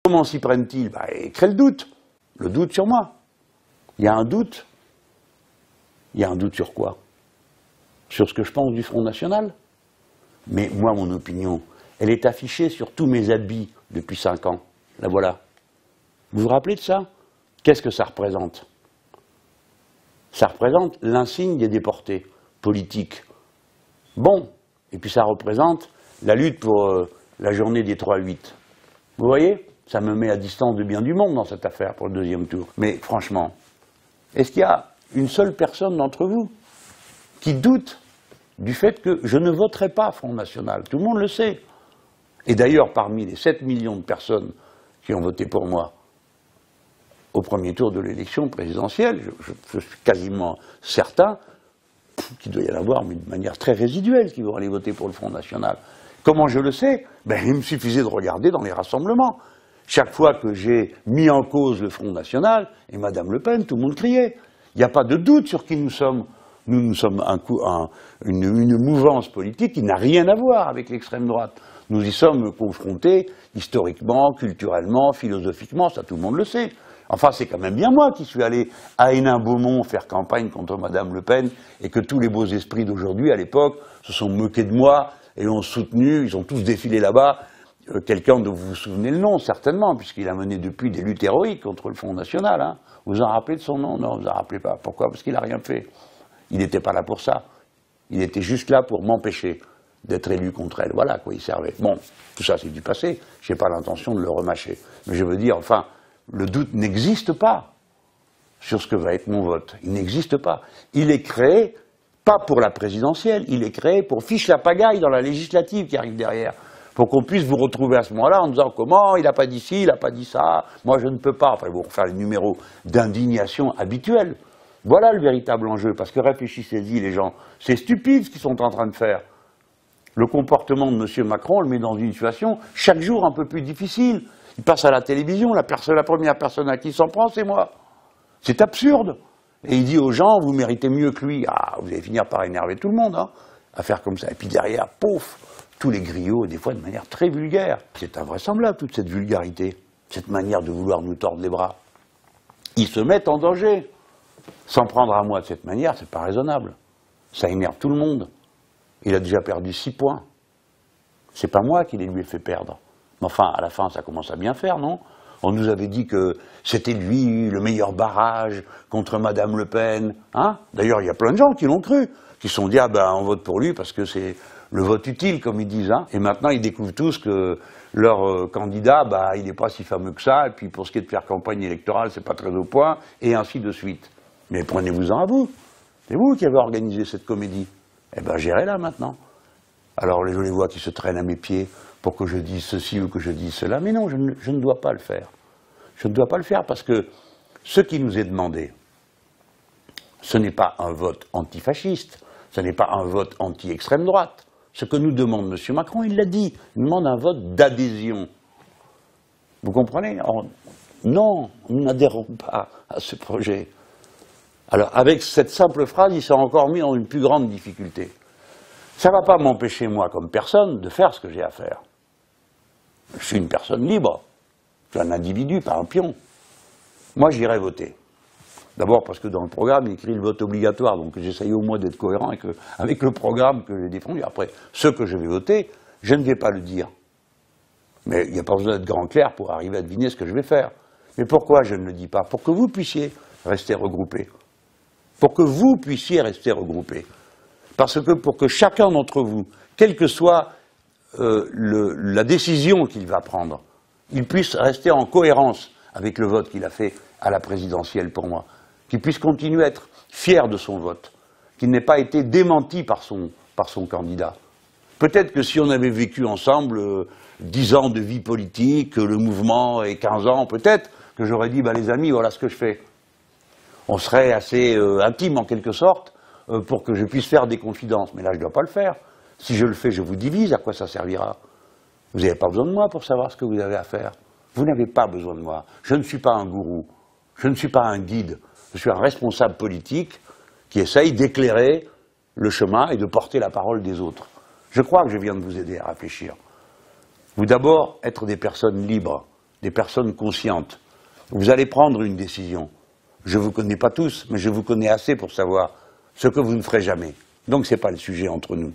comment s'y prennent-ils? Ils créent le doute sur moi. Il y a un doute. Il y a un doute sur quoi? Sur ce que je pense du Front National. Mais moi, mon opinion, elle est affichée sur tous mes habits depuis 5 ans. La voilà. Vous vous rappelez de ça? Qu'est-ce que ça représente? Ça représente l'insigne des déportés politiques. Bon, et puis ça représente la lutte pour la journée des 3-8. Vous voyez? Ça me met à distance de bien du monde dans cette affaire pour le deuxième tour. Mais franchement, est-ce qu'il y a une seule personne d'entre vous qui doute du fait que je ne voterai pas Front National? Tout le monde le sait. Et d'ailleurs, parmi les 7 millions de personnes qui ont voté pour moi au premier tour de l'élection présidentielle, je suis quasiment certain qu'il doit y en avoir, mais de manière très résiduelle, qui vont aller voter pour le Front National. Comment je le sais? Il me suffisait de regarder dans les rassemblements. Chaque fois que j'ai mis en cause le Front National, et Madame Le Pen, tout le monde criait. Il n'y a pas de doute sur qui nous sommes. Nous sommes une mouvance politique qui n'a rien à voir avec l'extrême droite. Nous y sommes confrontés historiquement, culturellement, philosophiquement, ça tout le monde le sait. Enfin, c'est quand même bien moi qui suis allé à Hénin-Beaumont faire campagne contre Madame Le Pen et que tous les beaux esprits d'aujourd'hui, à l'époque, se sont moqués de moi et ont soutenu, ils ont tous défilé là-bas. Quelqu'un dont vous vous souvenez le nom, certainement, puisqu'il a mené depuis des luttes héroïques contre le Front National. Hein. Vous vous en rappelez de son nom? Non, vous vous en rappelez pas. Pourquoi? Parce qu'il n'a rien fait. Il n'était pas là pour ça. Il était juste là pour m'empêcher d'être élu contre elle. Voilà à quoi il servait. Bon, tout ça c'est du passé. Je n'ai pas l'intention de le remâcher. Mais je veux dire, enfin, le doute n'existe pas sur ce que va être mon vote. Il n'existe pas. Il est créé, pas pour la présidentielle, il est créé pour fiche la pagaille dans la législative qui arrive derrière. Pour qu'on puisse vous retrouver à ce moment-là en disant comment, il n'a pas dit ci, il n'a pas dit ça, moi je ne peux pas. Enfin, ils vont refaire les numéros d'indignation habituels. Voilà le véritable enjeu, parce que réfléchissez-y les gens, c'est stupide ce qu'ils sont en train de faire. Le comportement de M. Macron le met dans une situation chaque jour un peu plus difficile. Il passe à la télévision, la première personne à qui il s'en prend, c'est moi. C'est absurde. Et il dit aux gens, vous méritez mieux que lui. Ah, vous allez finir par énerver tout le monde, hein, à faire comme ça. Et puis derrière, pouf, tous les griots, des fois de manière très vulgaire. C'est invraisemblable, toute cette vulgarité, cette manière de vouloir nous tordre les bras. Ils se mettent en danger. S'en prendre à moi de cette manière, c'est pas raisonnable. Ça énerve tout le monde. Il a déjà perdu 6 points. C'est pas moi qui les lui ai fait perdre. Mais enfin, à la fin, ça commence à bien faire, non? On nous avait dit que c'était lui le meilleur barrage contre Madame Le Pen. Hein? D'ailleurs, il y a plein de gens qui l'ont cru, qui se sont dit, ah ben, on vote pour lui parce que c'est le vote utile, comme ils disent. Hein? Et maintenant, ils découvrent tous que leur candidat, bah, il n'est pas si fameux que ça, et puis pour ce qui est de faire campagne électorale, c'est pas très au point, et ainsi de suite. Mais prenez-vous-en à vous. C'est vous qui avez organisé cette comédie. Eh ben, gérez-la maintenant. Alors, je les vois qui se traînent à mes pieds pour que je dise ceci ou que je dise cela. Mais non, je ne dois pas le faire. Je ne dois pas le faire parce que ce qui nous est demandé, ce n'est pas un vote antifasciste, ce n'est pas un vote anti-extrême droite. Ce que nous demande M. Macron, il l'a dit, il demande un vote d'adhésion. Vous comprenez? Alors, non, nous n'adhérons pas à ce projet. Alors, avec cette simple phrase, il s'est encore mis dans une plus grande difficulté. Ça ne va pas m'empêcher, moi, comme personne, de faire ce que j'ai à faire. Je suis une personne libre. Je suis un individu, pas un pion. Moi, j'irai voter. D'abord parce que dans le programme, il écrit le vote obligatoire, donc j'essaye au moins d'être cohérent avec le programme que j'ai défendu. Après, ce que je vais voter, je ne vais pas le dire. Mais il n'y a pas besoin d'être grand clair pour arriver à deviner ce que je vais faire. Mais pourquoi je ne le dis pas? Pour que vous puissiez rester regroupés. Pour que vous puissiez rester regroupés. Parce que pour que chacun d'entre vous, quelle que soit la décision qu'il va prendre, il puisse rester en cohérence avec le vote qu'il a fait à la présidentielle pour moi, qu'il puisse continuer à être fier de son vote, qu'il n'ait pas été démenti par son candidat. Peut-être que si on avait vécu ensemble 10 ans de vie politique, le mouvement et 15 ans, peut-être que j'aurais dit, bah, les amis, voilà ce que je fais. On serait assez intime en quelque sorte, pour que je puisse faire des confidences. Mais là, je ne dois pas le faire. Si je le fais, je vous divise. À quoi ça servira? Vous n'avez pas besoin de moi pour savoir ce que vous avez à faire. Vous n'avez pas besoin de moi. Je ne suis pas un gourou. Je ne suis pas un guide. Je suis un responsable politique qui essaye d'éclairer le chemin et de porter la parole des autres. Je crois que je viens de vous aider à réfléchir. Vous d'abord être des personnes libres. des personnes conscientes. Vous allez prendre une décision. Je ne vous connais pas tous, mais je vous connais assez pour savoir ce que vous ne ferez jamais. Donc ce n'est pas le sujet entre nous.